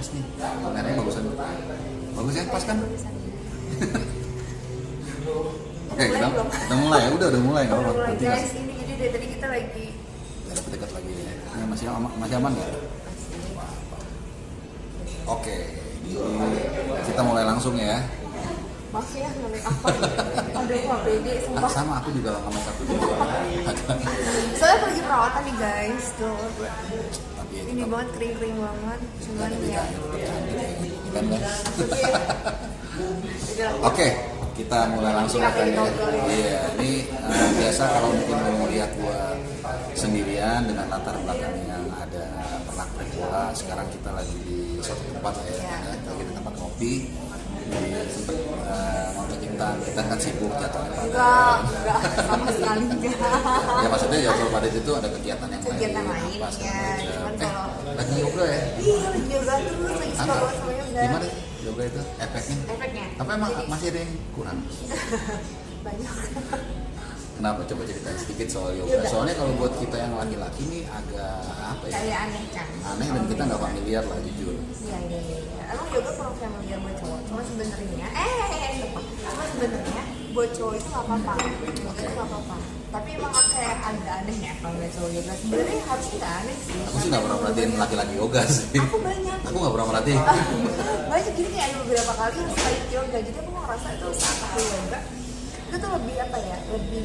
pas nih, kameranya bagusan, bagus ya, pas kan? Oke, kita mulai ya, udah mulai nggak apa-apa. Guys, ini jadi dari tadi kita lagi nggak dapat dekat lagi ya. Ini masih aman nggak? Oke, kita mulai langsung ya. maaf ya nge-make apa aduh nggak pede sumpah Sama aku juga nggak make up juga. soalnya aku lagi perawatan nih guys tuh Tapi ya, ini banget kering banget cuman ya kan guys. udah Oke, kita mulai langsung Kita aja ya. ngobrol ya. Iya, ini biasa kalau mungkin mau lihat gua sendirian dengan latar belakang yang ada pernak-pernik bola. Sekarang kita lagi di suatu tempat ya, Iya. lagi di tempat kopi. Jadi sempet kita kan sibuk jadwalnya enggak sama sekali enggak ya maksudnya ya kalau pada itu ada kegiatan yang kegiatan lain apa, segala ya macam. cuman kalau Lagi yoga ya? iya lagi yoga terus lagi suka banget sama yoga Gimana yoga itu efeknya? Apa emang Jadi, masih ada yang kurang? banyak Kenapa? Coba ceritain sedikit soal yoga. Soalnya kalau buat kita yang laki-laki nih agak apa ya? kayak aneh kan Aneh dan kita nggak familiar lah jujur. iya emang yoga kurang familiar buat cowok cuma sebenarnya buat cowok itu nggak apa-apa yoga itu nggak apa-apa tapi emang kayak agak aneh ya kalau nggak cowok yoga sebenarnya harus nggak aneh sih Aku sih nggak pernah perhatiin laki-laki yoga sih. aku banyak Aku nggak pernah perhatiin. banyak jadi kayak ada beberapa kali yang saya yoga jadi aku ngerasa itu saat aku yoga itu tuh lebih apa ya lebih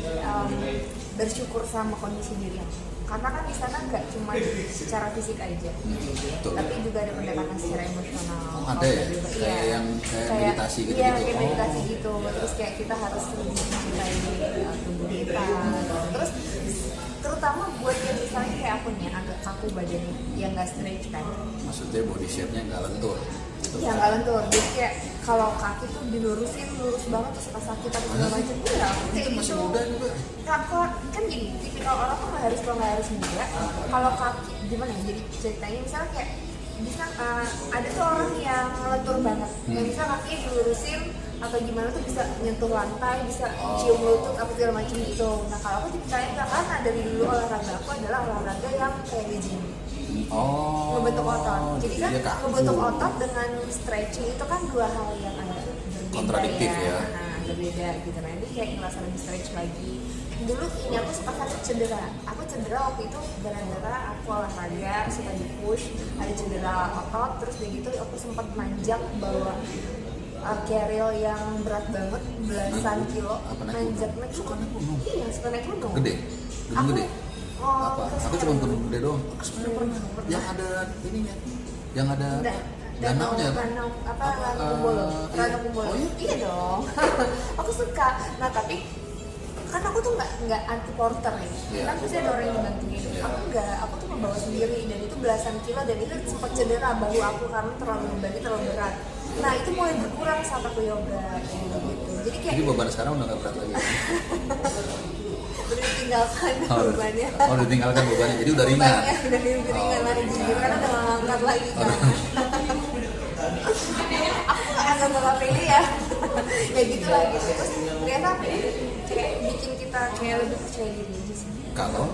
bersyukur sama kondisi diri aku karena kan di sana nggak cuma secara fisik aja Betul. tapi juga ada pendekatan secara emosional. Oh, ada ya? Juga, Kayak yang meditasi gitu-gitu. Iya, kayak Oh. meditasi gitu. Terus kayak kita harus lebih mencintai tubuh kita. Terus terutama buat yang misalnya kayak aku nih agak kaku badannya yang nggak stretch kan. Maksudnya body shape-nya nggak lentur. Gitu. Ya nggak lentur. Jadi kayak kalau kaki tuh dilurusin lurus banget terus pas sakit atau segala macam. Iya, kayak Itu masih gitu. muda juga. Kalau kan gini, tipikal orang tuh nggak harus muda. Kalau kaki gimana ya? Jadi ceritanya misalnya kayak bisa ada tuh orang yang lentur banget, yang bisa kakinya dilurusin atau gimana tuh bisa nyentuh lantai, bisa cium lutut apa segala macam gitu. Nah kalau aku tipikalnya nggak karena dari dulu olahraga aku adalah olahraga yang kayak di gym. Oh. Ngebentuk otot. Jadi kan dia kaku. ngebentuk otot dengan stretching itu kan dua hal yang agak berbeda Kontradiktif ya. Nah, berbeda gitu. Nah, ini kayak ngerasa lebih stretch lagi. Dulu ini aku suka sakit cedera. Aku cedera waktu itu gara-gara aku olahraga suka di push, ada cedera otot, terus begitu aku sempat nanjak bawa carrier yang berat banget belasan kilo, Apa, naik nanjak gunung? naik Suka naik gunung? Iya, suka naik gunung. Gede? Gunung Aku- gede? Oh, Apa? terus Aku cuma kayak- gunung gede doang. Sebenarnya pernah. Yang ada ininya. Yang ada danaunya kan? Danau apa Apa, Ranu Kumbolo? iya. Ranu Kumbolo. Oh, iya? Iya dong. Aku suka. Nah tapi kan aku tuh nggak anti porter ya. Iya. Kan pasti ada orang yang bantuin. Iya. Aku nggak. Aku tuh membawa sendiri dan itu belasan kilo dan itu sempat cedera bahu aku karena terlalu berat. Nah itu mulai berkurang saat aku yoga kayak gitu. Jadi kayak Jadi beban sekarang udah nggak berat lagi. udah ditinggalkan bebannya. Oh, udah tinggalkan bebannya. Jadi udah ringan. Bebannya udah lebih ringan Oh, lagi karena udah nggak ngangkat lagi kan. Aku nggak pede ya. Ya gitu lah gitu. Terus ternyata apa ya? Kayak bikin kita kayak lebih percaya diri aja sih. Kalau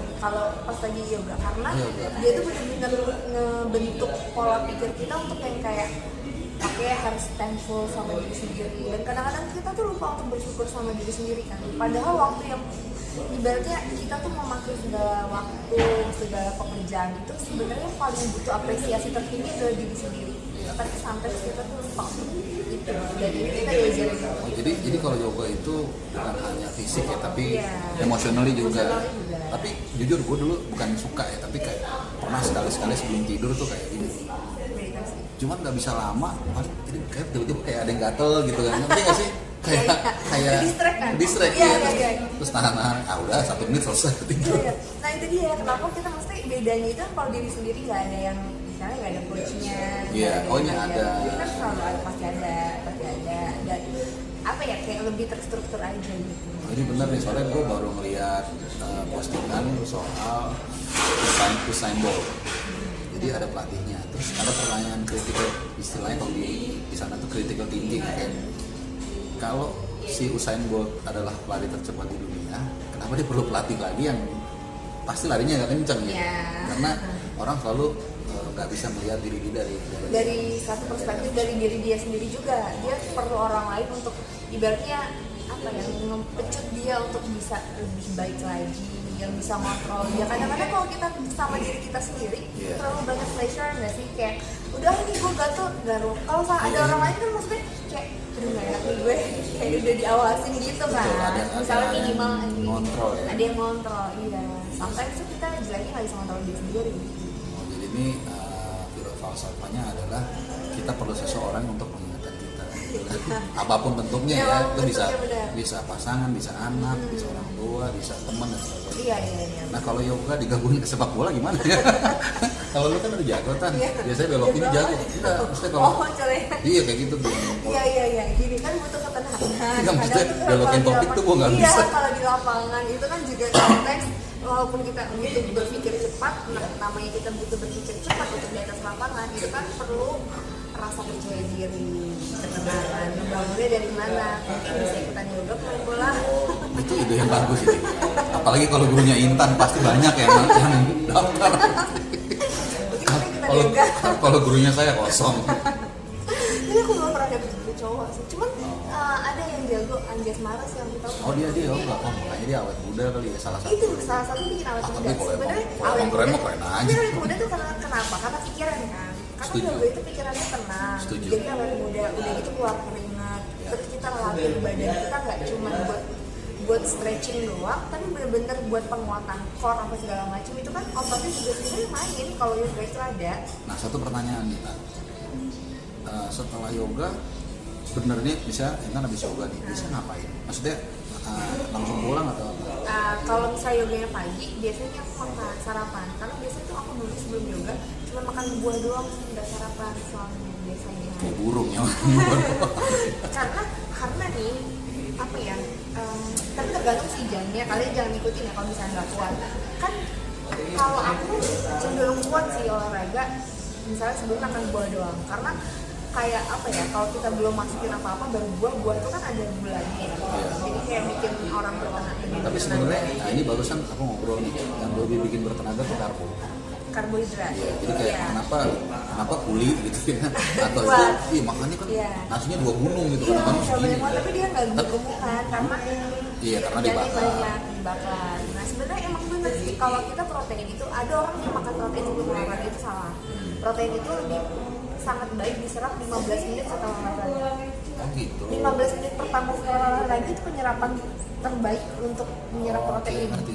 Pas lagi yoga karena Yoga. dia tuh benar-benar ngebentuk pola pikir kita untuk yang kayak oke harus thankful sama diri sendiri dan kadang-kadang kita tuh lupa untuk bersyukur sama diri sendiri kan padahal waktu yang ibaratnya kita tuh memakai segala waktu segala pekerjaan itu sebenarnya yang paling butuh apresiasi tertinggi adalah diri sendiri tapi sampai kita tuh lupa untuk itu dan ini kita diajarin oh, jadi kalau yoga itu bukan hanya fisik ya, tapi Iya. emotionally juga. Emotionally juga. Tapi jujur gue dulu bukan suka ya, tapi kayak pernah sekali-sekali sebelum tidur tuh kayak gini. meditasi Cuman nggak bisa lama, jadi kayak tiba-tiba kayak ada yang gatel gitu kan, ngerti nggak sih? Kayak Distract kan? distract Iya, ya, iya. terus tahan-tahan, udah 1 menit selesai tidur. Iya. Nah itu dia kenapa kita mesti bedanya itu kalau diri sendiri nggak ada yang misalnya nggak ada coachnya. Iya, nggak oh, ini yang ada. Ini kan selalu ada pasti ada dan apa ya kayak lebih terstruktur aja gitu. Ini bener nih, soalnya gue baru ngeliat postingan soal Usain Bolt. Jadi ada pelatihnya, terus ada pertanyaan critical, istilahnya kalau di sana tuh critical thinking kayak kalau si Usain Bolt adalah pelari tercepat di dunia, kenapa dia perlu pelatih lagi yang pasti larinya nggak kenceng ya? Iya. Karena orang selalu gitu. nggak bisa melihat diri dia Dari satu perspektif dari diri dia sendiri juga. Dia perlu orang lain untuk ibaratnya apa ya, ngepecut dia untuk bisa lebih baik lagi, yang bisa ngontrol dia. Kadang-kadang kalau kita sama diri kita sendiri terlalu banyak pressure nggak sih, kayak udah ini gue gatel garuk. Kalau ada orang lain kan maksudnya kayak aduh nggak enak nih gue, kayak udah diawasin gitu kan. Misalnya minimal ngontrol ya. ada yang ngontrol, iya. Sometimes tuh kita jeleknya nggak bisa ngontrol diri sendiri. Jadi ini filsafahnya adalah kita perlu seseorang untuk mengingatkan kita. Apapun bentuknya ya, itu bisa pasangan, bisa anak, bisa orang tua, bisa teman dan sebagainya. Iya. Nah kalau yoga digabungin ke sepak bola gimana ya? Kalau lu kan udah jago kan, biasanya belok ini jago. Enggak, maksudnya kalau iya kayak gitu tuh. Iya. Gini kan butuh ketenangan. Enggak, maksudnya belokin topik tuh gua nggak bisa. Iya, kalau di lapangan itu kan juga konteks. Walaupun kita butuh berpikir cepat, namanya kita butuh berpikir cepat untuk di atas lapangan, itu kan perlu rasa percaya diri, ketenangan. Bangunnya dari mana? Mungkin bisa ikutan yoga, main bola. Itu ide yang bagus ini. Apalagi kalau gurunya Intan pasti banyak yang daftar. Kalau gurunya saya kosong. Jadi aku belum pernah dapet guru cowok sih. Cuman ada yang jago, Anjas Maras yang kita tahu. Oh dia yoga, makanya dia awet muda kali ya salah satu. Itu salah satu bikin awet muda. Sebenarnya awet muda mah keren aja. Tapi awet muda tuh kenapa? Karena pikiran kan. Karena yoga itu pikirannya tenang. Jadi awet muda, udah gitu keluar keringat. Terus kita latih badan kita nggak cuma buat stretching doang, tapi bener-bener buat penguatan core apa segala macam. Itu kan ototnya juga sebenarnya main kalau yoga itu ada. Nah satu pertanyaan nih Kak. Setelah yoga bener nih bisa habis yoga nih bisa ngapain? Maksudnya langsung pulang atau apa? Kalau misalnya yoganya pagi biasanya aku makan sarapan, karena biasanya tuh aku dulu sebelum yoga cuma makan buah doang, nggak sarapan soalnya biasanya. Kayak burung ya. karena nih apa ya, tapi tergantung sih jamnya, kalian jangan ikutin ya kalau misalnya nggak kuat. Kan kalau aku cenderung kuat sih olahraga misalnya sebelum makan buah doang, karena kayak apa ya, kalau kita belum masukin apa-apa baru buah tuh kan ada gulanya, jadi kayak bikin orang bertenaga. Tapi sebenarnya ini barusan aku ngobrol nih, yang lebih bikin bertenaga tuh karbohidrat. Iya, jadi kayak kenapa kulit gitu ya, atau itu, makanya kan nasinya 2 gunung gitu kan, segini. Tapi dia nggak gemukan karena karena dibakar. Nah sebenarnya emang bener sih kalau kita protein itu, ada orang yang makan protein sebelum olahraga itu salah. Protein itu lebih sangat baik diserap 15 menit setelah olahraga. Oh gitu. 15 menit pertama setelah olahraga itu penyerapan terbaik untuk menyerap protein. Ngerti.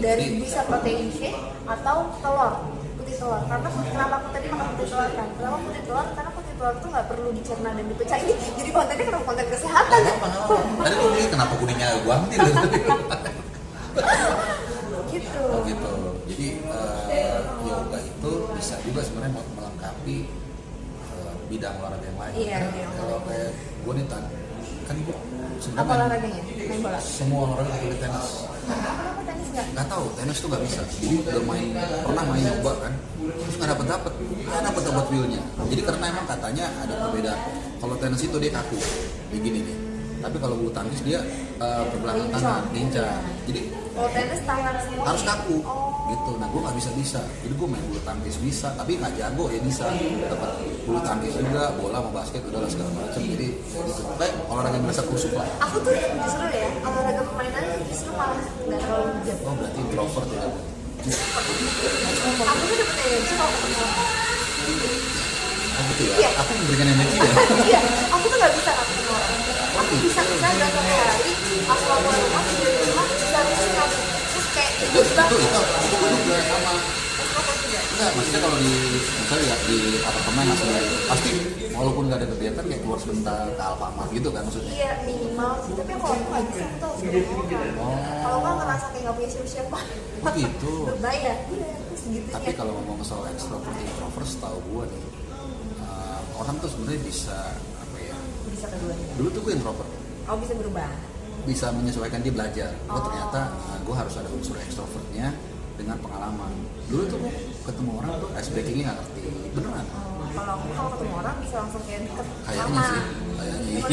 Dari bisa protein shake atau putih telur. Karena kenapa aku tadi makan putih telur kan? Kenapa putih telur? Karena putih telur itu nggak perlu dicerna dan dipecah. Ini jadi kontennya kenapa konten kesehatan? Tadi gue bilang kenapa kuningnya gue ambil gitu. Oh gitu. Jadi yoga itu bisa juga sebenarnya melengkapi bidang olahraga yang lain. Iya. Kalau kayak gue nih kan gue sebenarnya apa olahraganya? Main bola? Semua olahraga kecuali tenis. Kenapa tenis nggak? Nggak tahu, tenis tuh nggak bisa. Jadi udah pernah main nyoba kan, terus nggak dapet feel-nya. Jadi karena emang katanya ada perbedaan. Kalau tenis itu dia kaku, begini nih. Tapi kalau bulu tangkis dia berbelahan tangan, lincah. Jadi kalau tenis tangan semua harus kaku. Gitu. Nah gue nggak bisa. Jadi gue main bulu tangkis bisa, tapi nggak jago ya bisa. Dapat bulu tangkis juga, bola sama basket udahlah segala macam. Jadi gitu. Kayak olahraga yang berasa kusuk lah. Aku tuh justru ya olahraga permainan justru malah nggak terlalu bijak. Oh berarti introvert ya? Aku tuh dapet energi kalau ketemu orang. Oh gitu ya? Iya. Aku memberikan energi ya? Iya, aku tuh nggak bisa ketemu orang. Aku bisa dalam satu hari aku keluar rumah dari rumah bisa aku terus kayak itu juga sama. Enggak, maksudnya kalau misalnya di apartemen pasti walaupun nggak ada kegiatan kayak keluar sebentar ke Alfamart gitu kan maksudnya. Iya minimal sih, tapi kalau aku nggak bisa aku harus ketemu orang. Kalau nggak ngerasa kayak nggak punya siapa-siapa. Oh gitu. Berbahaya. Iya, segitunya. Tapi kalau ngomong soal extrovert introvert, tahu gue nih orang tuh sebenarnya bisa apa ya? Bisa keduanya. Dulu tuh gue introvert. Oh bisa berubah. Bisa menyesuaikan dia belajar. Oh ternyata gue harus ada unsur extrovertnya dengan pengalaman. Dulu tuh gue ketemu orang tuh ice breakingnya nggak ngerti beneran. Kalau ketemu orang bisa langsung kayak deket. Kayaknya sih.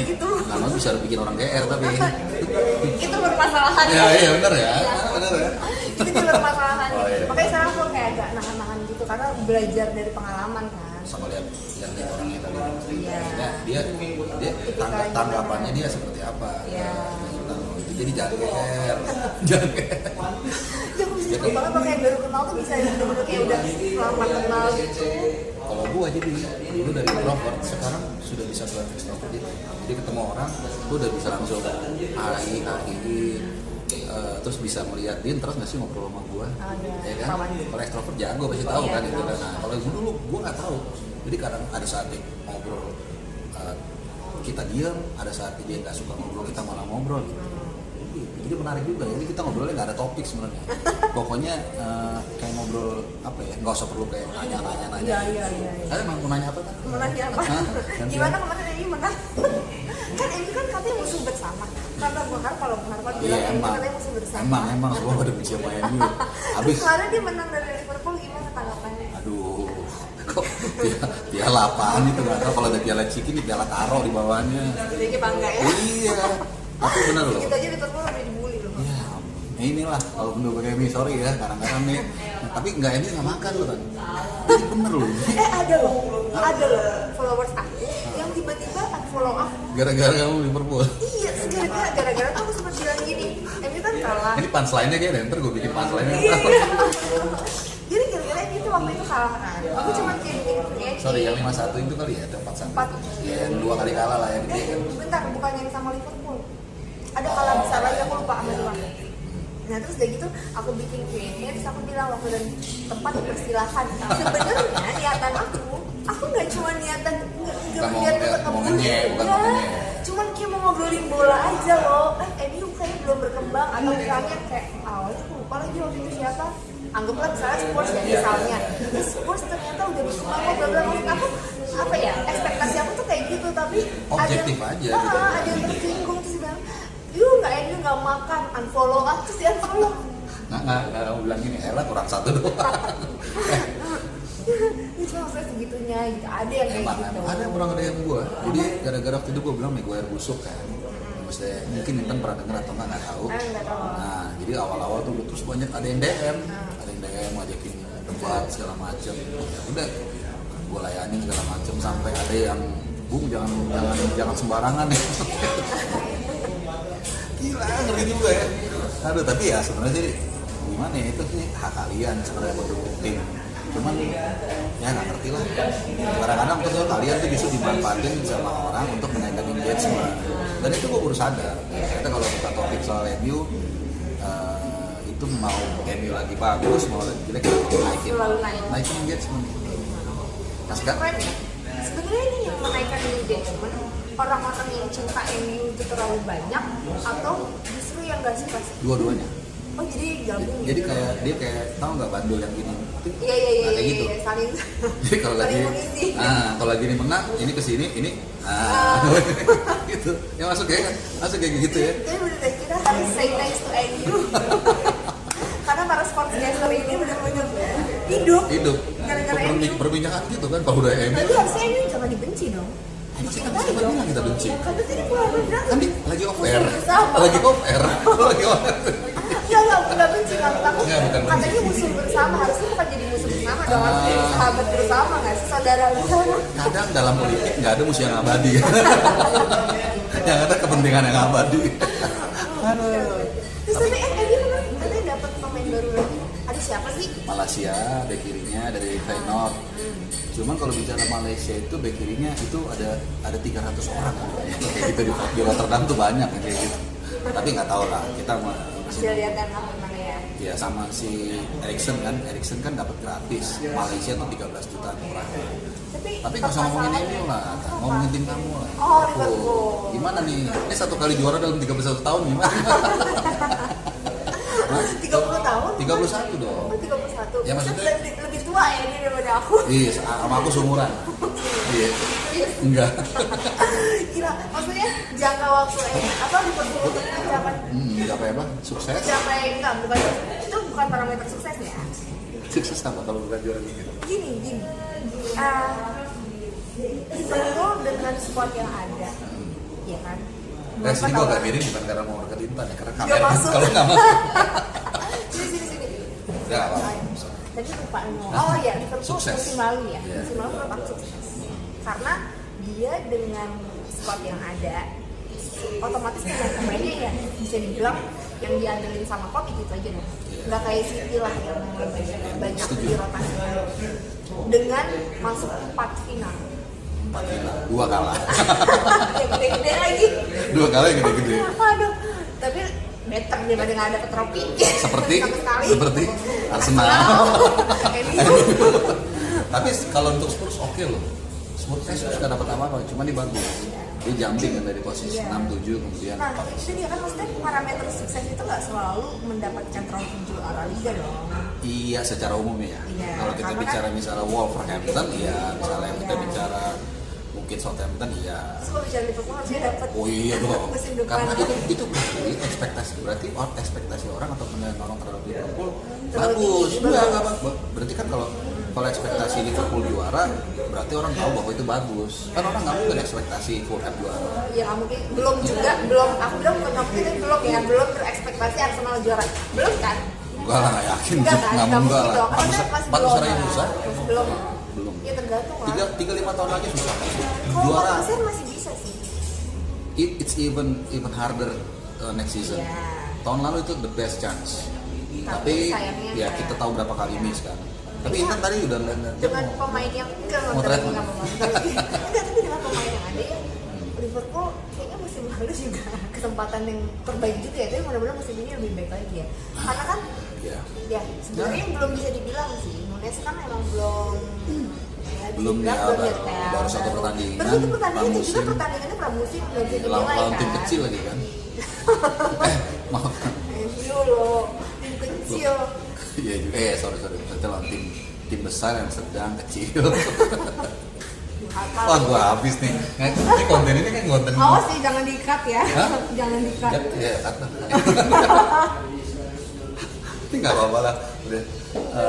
Gitu. Lama bisa bikin orang GR tapi. Itu bermasalahan. Iya bener ya. Bener ya. Itu bermasalahan. Oh, iya. Makanya sekarang aku kayak agak nahan-nahan gitu karena belajar dari pengalaman kan. Sama lihat orangnya tadi Iya. dia tanggapannya dia seperti apa. Iya. Jadi jangan geer. Jangan geer. Ya aku bisa suka banget pakai baru kenal tuh bisa bener-bener kayak udah lama kenal gitu. Kalau gua jadi dulu dari introvert, sekarang sudah bisa ke extrovert gitu. Jadi ketemu orang, gua udah bisa langsung terus bisa melihat dia terus nggak sih ngobrol sama gua, iya. ya kan? Kalau extrovert jago pasti tahu kan itu kan. Nah, kalau dulu gua nggak tahu, jadi kadang ada saat dia ngobrol kita diam, ada saat dia nggak suka ngobrol kita malah ngobrol gitu. Jadi menarik juga, jadi kita ngobrolnya nggak ada topik sebenarnya. Pokoknya kayak ngobrol apa ya, nggak usah perlu kayak nanya. Iya. Ada mau nanya apa kan? Mau nanya apa? Gimana kemarin ini menang? Kan ini kan katanya musuh bersama. Karena Bung Har kalau Bung Har bilang ini katanya musuh bersama. Emang semua pada benci sama MU. Habis kemarin dia menang dari Liverpool, gimana tanggapannya? aduh, kok piala apaan itu nggak tahu. Kalau ada piala Ciki ini piala taro di bawahnya. Jadi bangga ya. Iya, tapi benar loh. Kita aja Liverpool udah dibully loh. Ya, inilah kalau pendukung MU sorry ya, kadang-kadang nih. Tapi nggak MU nggak makan loh kan. Jadi bener loh. Ada loh followers aku yang tiba-tiba unfollow aku. Gara-gara kamu Liverpool. Iya, gara-gara tuh aku sempat bilang gini, MU kan kalah. Ini punchline-nya kayaknya ntar gue bikin punchline-nya. Iya. Jadi gara-gara itu waktu itu kalah kan. Aku cuma kayak gini. Sorry, yang 5-1 itu kali ya, ada 4-1. Ya, yang 2 kali kalah lah ya gede kan. Bentar, bukan yang sama Liverpool. Ada kalah besar lagi, aku lupa sama dua. Nah terus udah gitu aku bikin Q&A, terus aku bilang waktu dan tempat dipersilahkan. Sebenarnya niatan aku nggak cuma niatan nggak niat ketemu cuman kayak mau ngobrolin bola aja loh. MU kayaknya belum berkembang atau misalnya kayak awalnya aku lupa lagi waktu itu siapa. Anggaplah misalnya Spurs ya misalnya. Spurs ternyata udah berkembang kok, bla bla. Maksud aku apa ya, ekspektasi aku tuh kayak gitu, tapi objektif aja gitu. Ada yang tersinggung terus bilang MU nggak makan, unfollow terus dia unfollow. Nggak bilang gini, Ella kurang 1 doang. Ini cuma maksudnya segitunya gitu, ada yang kayak gitu. Ada orang ada yang gua. Jadi gara-gara waktu itu gua bilang Maguire busuk kan. Maksudnya mungkin Intan pernah dengar atau nggak tahu. Nggak tahu. Nah, jadi awal-awal tuh terus banyak ada yang DM, ngajakin debat segala macem. Ya udah, gua layanin segala macem sampai ada yang Bung jangan sembarangan ya. Gila, ngeri juga ya. Aduh, tapi ya sebenarnya sih gimana ya, itu sih hak kalian sebenarnya mendukung tim. Cuman ya nggak ngerti lah. Kadang-kadang tuh kalian tuh justru dimanfaatin sama orang untuk menaikkan engagement. Dan itu gue baru sadar. Ternyata kalau buka topik soal MU, itu mau MU lagi bagus, mau lagi jelek, naikin engagement. Mas Kak? Sebenarnya ini yang menaikkan engagement, orang-orang yang cinta MU itu terlalu banyak atau justru yang nggak suka sih? Dua-duanya. Oh jadi gabung. Jadi kayak dia kayak tahu nggak bandul yang gini? Iya. Kayak gitu. Saling. Jadi kalau lagi, kalau lagi ini menang, ini kesini, ini, gitu. Ya masuk kayak gitu ya. Jadi bener deh, kita harus say thanks to MU. Karena para sportscaster ini benar-benar hidup. Gara-gara MU. Perbincangan gitu kan kalau udah MU. Tapi harusnya MU jangan dibenci dong. Kita bilang kita benci. Kan tadi keluar Kan lagi off-air. Lagi off-air. Enggak benci, aku katanya musuh bersama, harusnya bukan jadi musuh bersama dong, harusnya sahabat bersama nggak sih, saudara bersama. Kadang dalam politik nggak ada musuh yang abadi. Yang ada kepentingan yang abadi. Terus tadi katanya dapat pemain baru lagi, ada siapa sih? Malaysia, bek kirinya dari Feyenoord. Cuman kalau bicara Malaysia itu bek kirinya itu ada 300 orang kayak gitu di Rotterdam tuh banyak kayak gitu. Tapi nggak tahu lah, kita masih lihat kan mana ya. Ya sama si Eriksen kan dapat gratis. Malaysia tuh 13 juta murah. Tapi nggak usah ngomongin ini lah, ngomongin tim kamu lah. Oh, Liverpool. Gimana nih? Ini 1 kali juara dalam 31 tahun gimana? 30 tahun? 31 dong. Oh, 31. Ya maksudnya lebih tua ya dia daripada aku. Iya, sama aku seumuran. Iya. Enggak. Gila, maksudnya jangka waktu Liverpool untuk mencapai mencapai apa? Sukses? Mencapai bukan itu bukan parameter sukses ya. Sukses apa kalau bukan juara gitu? Gini. Liverpool dengan squad yang ada, ya kan? Sini gue agak miring bukan karena mau deketin Intan ya, karena kamera masuk. kalau nggak masuk. Sini. Ya apa? tadi lupa oh ya Liverpool Sukses. musim lalu ya Yeah. musim lalu menurut aku sukses karena dia dengan squad yang ada otomatis pemainnya ya bisa dibilang yang diandelin sama Klopp itu aja deh nggak kayak City lah yang banyak Setuju. dirotasi dengan masuk 4 final 4 final, 2 kalah. yang gede-gede lagi 2 kalah yang gede-gede. aduh tapi better daripada nggak ada trofi Seperti sama sekali Arsenal. MU. Tapi kalau untuk Spurs oke loh. Spurs nggak dapat apa-apa, cuma dia bagus. Dia jumping kan dari posisi Iya. 6-7 kemudian. Nah, itu dia kan maksudnya parameter sukses itu nggak selalu mendapatkan trofi juara liga dong. Iya, secara umumnya ya. Iya, Kalau kita karena bicara kan- misalnya Wolverhampton, ya misalnya kita Iya. bicara mungkin Southampton, ya. Terus kalau bicara Liverpool harusnya dapat Oh iya dong. musim depan. Karena itu berarti ekspektasi orang atau penilaian orang terhadap Liverpool Terlalu bagus. tinggi, Enggak, bagus. enggak. Berarti kan kalau ekspektasi Liverpool juara, berarti orang tahu bahwa itu bagus. Kan orang nggak mungkin ekspektasi Fulham juara. Ya nggak mungkin, belum juga, belum. Aku bilang bukan nggak mungkin, tapi belum ya, belum berekspektasi Arsenal juara, belum kan? Enggak lah, nggak yakin. Enggak kan? Nggak Nggak mungkin mungkin lah. dong, karena masih belum. Besar aja susah. Masih belum. Belum. Ya tergantung lah. 3-5 tahun lagi susah. Kalau Juara. 4 besar masih bisa sih. It's even harder next season. Ya. Tahun lalu itu the best chance. Tapi Tapi sayangnya ya kan- kita tahu berapa kali miss kan. Tapi Intan tadi udah Dengan pemain yang enggak Motret. enggak tapi dengan pemain yang ada ya Liverpool kayaknya musim lalu juga kesempatan yang terbaik juga ya, tapi mudah-mudahan musim ini lebih baik lagi ya. Karena kan ya ya sebenarnya belum bisa dibilang sih, Nunes kan emang belum ya, Belum dibilang ya, belum nyetel, baru satu pertandingan, baru satu pertandingan itu juga pramusim. pertandingannya pramusim nggak bisa dinilai lawan kan. tim kecil lagi kan. Maaf. MU loh, tim kecil. Iya juga. Sorry. Maksudnya lawan tim besar yang sedang kecil. Wah, gua habis nih. Ini konten ini kan konten. Awas sih jangan di-cut ya. Hah? Jangan di-cut. Ya, kata. Ini nggak apa-apa lah, udah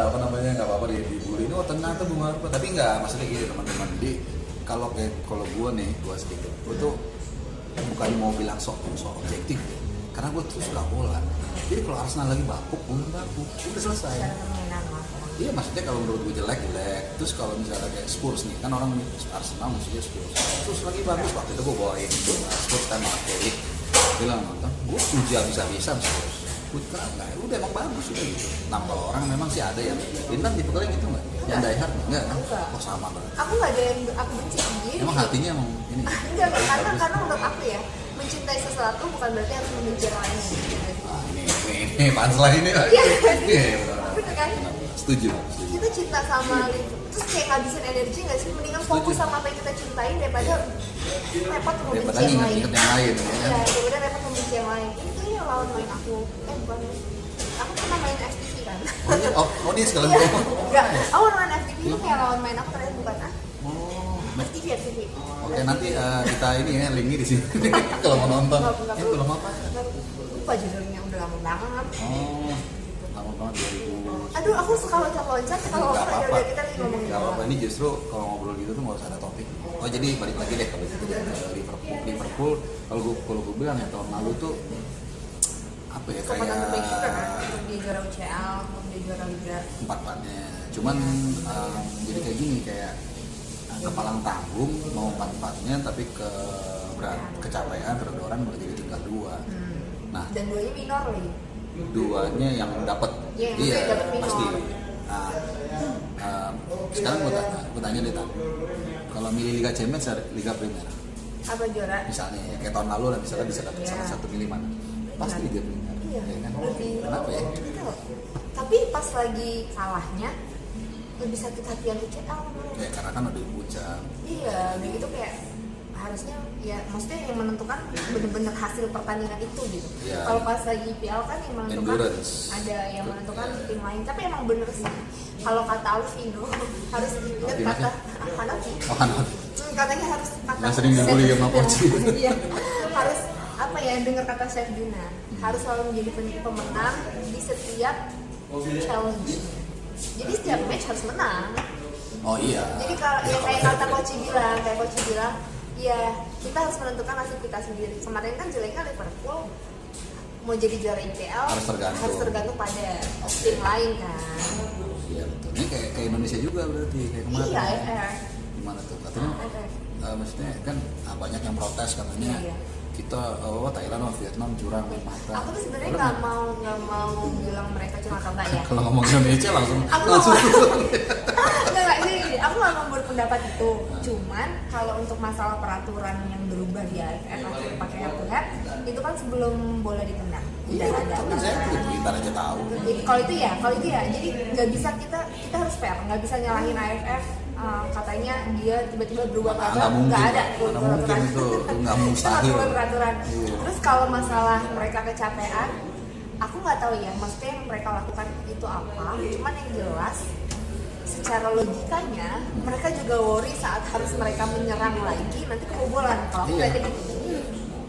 apa namanya nggak apa-apa dibully. Oh ternyata bunga apa? Tapi nggak, maksudnya gini teman-teman. Jadi kalau gue nih, gue sedikit, gue tuh bukan mau bilang sok objektif, ya. Karena gue tuh suka bola. Jadi kalau Arsenal lagi bapuk, gue bapuk, udah selesai. Cara permainan lah. Iya, maksudnya kalau menurut gue jelek. Terus kalau misalnya kayak Spurs nih, kan orang Arsenal musuhnya Spurs. Spurs lagi bagus, waktu itu gue bawain Spurs kan Martelli. Bilang nonton, gue puji bisa-bisa Spurs. Gue kira enggak, udah emang bagus udah gitu. Nah kalau orang memang sih ada yang Intan tipe kalian gitu nggak? Yang die hard enggak kan? Enggak. Oh sama banget. Aku nggak ada yang aku benci sendiri. Emang hatinya emang ini. Enggak, karena menurut aku ya mencintai sesuatu bukan berarti harus membenci orang lain. Ah, ini punchline ini lah. Iya. Iya, benar. Bener kan? Setuju. Kita cinta sama Liverpool, terus kayak ngabisin energi nggak sih? Mendingan fokus Setuju. sama apa yang kita cintain daripada repot Daripada membenci yang lain. ingat yang lain ya Iya, kan? daripada repot membenci yang lain. Ini yang lawan main aku. Bukan. Aku pernah main FTV kan. Oh ini sekalian Iya. ngomong. Enggak, aku main FTV itu kayak lawan main aku ternyata bukan ah. Oh, FTV. oke nanti kita ini ya linknya di sini kalau mau nonton. Nggak Ya perlu. belum apa? Lupa judulnya udah lama banget. Oh, lama banget 2000. Aduh, aku suka loncat-loncat kalau Nggak ngomong apa-apa. udah kita lagi ngomongin Gak apa-apa, bola. ini justru kalau ngobrol gitu tuh nggak usah ada topik. Oh jadi balik lagi deh kalau gitu ke Liverpool. Kalau gue bilang ya tahun lalu tuh apa ya Kesempatan kayak terbaik juga kan untuk dia juara UCL, untuk dia juara Liga. empat-empatnya. Cuman jadi kayak gini kayak kepalang tanggung mau empat-empatnya tapi kecapean kedodoran malah jadi tinggal 2. Nah Dan duanya minor lagi. duanya yang dapat Iya, yang iya dapat minor. pasti. Nah, sekarang gue tanya deh Tan, kalau milih Liga Champions atau Liga Premier Apa juara? misalnya ya, kayak tahun lalu lah misalnya bisa dapat Iya. salah satu milih mana pasti Liga Premier Iya. ya kan? Lebih. Kenapa ya? Tahu. Tapi pas lagi kalahnya lebih sakit hatian UCL. Ya karena kan udah puncak. Iya, udah gitu kayak harusnya ya maksudnya yang menentukan bener-bener hasil pertandingan itu gitu. Iya. Kalau pas lagi PL kan yang menentukan Endurance. ada yang menentukan tim lain. Tapi emang bener sih. Kalau kata Alvino harus ingat Alvino kata siapa? Hanafi. Oh kan Katanya harus kata Yang sering dibully Chef sama Juna. Poci. Iya. Harus apa ya dengar kata Chef Juna. Harus selalu menjadi pemenang di setiap challenge. Jadi setiap match harus menang. oh iya Jadi kalau ya kayak kata Coach bilang, ya kita harus menentukan nasib kita sendiri. Kemarin kan jeleknya Liverpool mau jadi juara IPL harus tergantung pada tim lain kan. Iya betul. Ini kayak Indonesia juga berarti kayak kemarin. Iya, AFF. Gimana tuh? Katanya maksudnya kan banyak yang protes katanya. Iya. Kita Thailand atau Vietnam curang main mata. Aku tuh sebenarnya nggak mau bilang mereka curang atau enggak ya. Kalau ngomong Indonesia langsung Enggak, ini aku nggak mau berpendapat itu. Cuman kalau untuk masalah peraturan yang berubah di AFF akhirnya pakai head to head, itu kan sebelum bola ditendang. Iya, tapi saya di Twitter aja tahu. Kalau itu ya, jadi nggak bisa kita harus fair, nggak bisa nyalahin AFF. Katanya dia tiba-tiba berubah peraturan, nggak ada peraturan itu nggak mustahil. Peraturan. Terus kalau masalah mereka kecapean, aku nggak tahu ya, maksudnya yang mereka lakukan itu apa. Cuman yang jelas, secara logikanya mereka juga worry saat harus mereka menyerang lagi nanti kebobolan. Kalau aku nggak jadi gitu.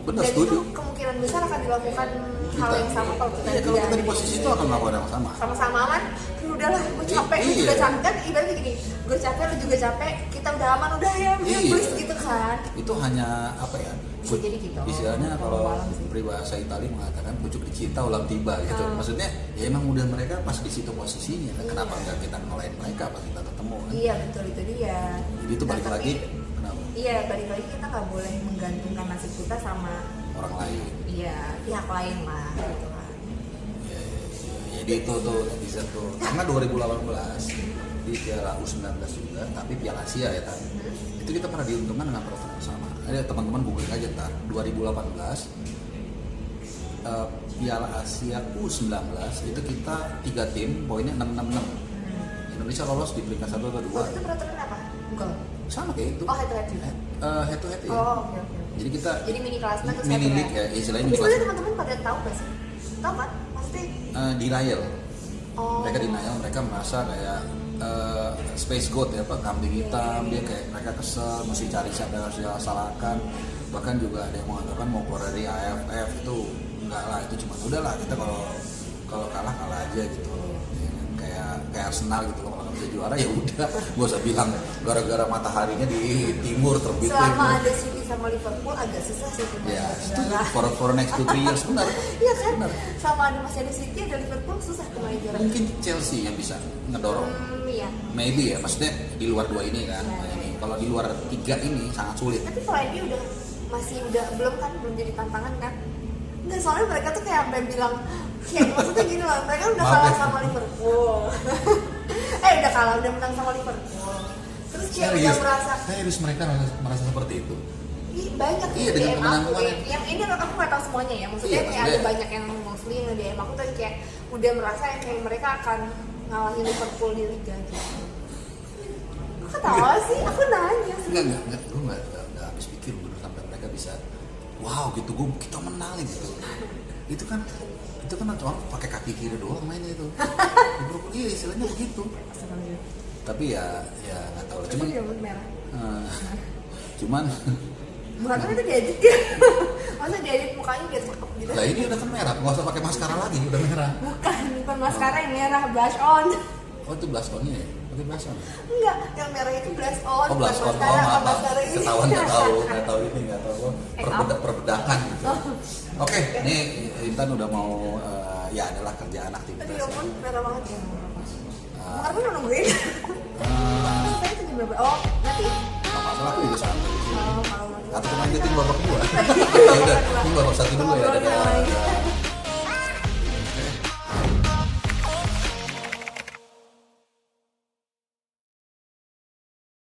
Benar, Dan setuju. itu kemungkinan besar akan dilakukan hal yang sama kalau kita kalau kita di posisi itu akan melakukan yang sama. Sama-sama aman. Udahlah, gue capek, lu juga capek kan, ibaratnya gini, gue capek, lu juga capek, kita udah aman, udah ya, please gitu kan. Itu hanya apa ya? Jadi gitu. Istilahnya kalau peribahasa Italia mengatakan pucuk dicinta ulang tiba gitu. Maksudnya ya emang udah mereka pas di situ posisinya. Kenapa enggak kita ngelain mereka pas kita ketemu kan? Iya betul, itu dia. Jadi itu balik lagi kenapa? Iya, balik lagi kita nggak boleh menggantungkan nasib kita sama orang lain. Iya, pihak lain lah gitu kan. Jadi itu tuh netizen tuh karena 2018 di Piala U19 juga, tapi Piala Asia ya kan. Itu kita pernah diuntungkan dengan peraturan yang sama. Ada teman-teman googling aja ntar 2018 Piala Asia U19 itu kita 3 tim poinnya 666. Indonesia lolos di peringkat 1 atau 2. Itu peraturan apa? Enggak. Sama kayak itu. Oh, head to head juga. Head to head ya. Oh, oke. Jadi kita mini kelasnya terus mini league ya, istilahnya mini kelas. kelas. Teman-teman pada tahu nggak sih? Tahu kan? Maksudnya Denial. oh. Mereka denial, mereka merasa kayak space goat ya, Pak, kambing hitam, dia kayak mereka kesel, mesti cari siapa yang harus disalahkan. Bahkan juga ada yang mengatakan mau keluar dari AFF itu enggak lah, itu cuma udahlah kita kalau kalah aja gitu. Kayak Arsenal gitu loh, kalau nggak bisa juara ya udah, gak usah bilang gara-gara mataharinya di timur terbit. Selama ada City sama Liverpool agak susah sih ya, for next 2-3 years benar. Iya kan? Sama masih ada City, ada Liverpool susah kemarin juara. Mungkin Chelsea yang bisa ngedorong. Iya. Maybe ya, maksudnya di luar 2 ini kan. Ini kalau di luar 3 ini sangat sulit. Tapi kalau ini belum jadi tantangan kan? Nggak, soalnya mereka tuh kayak sampai bilang kayak maksudnya gini loh, mereka udah kalah sama Liverpool. Udah kalah, udah menang sama Liverpool. Terus kayak udah merasa serius mereka merasa seperti itu. Banyak iya, dengan kemenangan yang ini aku nggak tahu semuanya ya, maksudnya kayak ada banyak yang mostly nge-DM aku tuh kayak udah merasa yang kayak mereka akan ngalahin Liverpool di Liga gitu. Aku ketawa sih, aku nanya sih. Enggak, gue nggak habis pikir bener sampai mereka bisa wow gitu, kita menang gitu. Itu kan orang pakai kaki kiri doang mainnya itu. Iya, istilahnya begitu. Tapi ya nggak tahu lah. Cuman bukan itu diedit ya. Masa diedit mukanya biar cakep gitu. Nah ini udah kan merah, nggak usah pakai maskara lagi, udah merah. Bukan maskara yang merah, blush on. Oh itu blush onnya ya? Pakai blush on? Enggak, yang merah itu blush on. Oh blush on, maskara ini. Ketahuan nggak tahu perbedakan gitu. Oke, ini Intan udah mau ya adalah kerjaan aktivitas. Aduh ya ampun, merah banget ya. Karena udah nungguin. Saya itu juga oh nanti. Apa salah aku juga sampai di sini. Kalau Atau kita lanjutin babak 2. Ya udah, ini babak 1 dulu ya.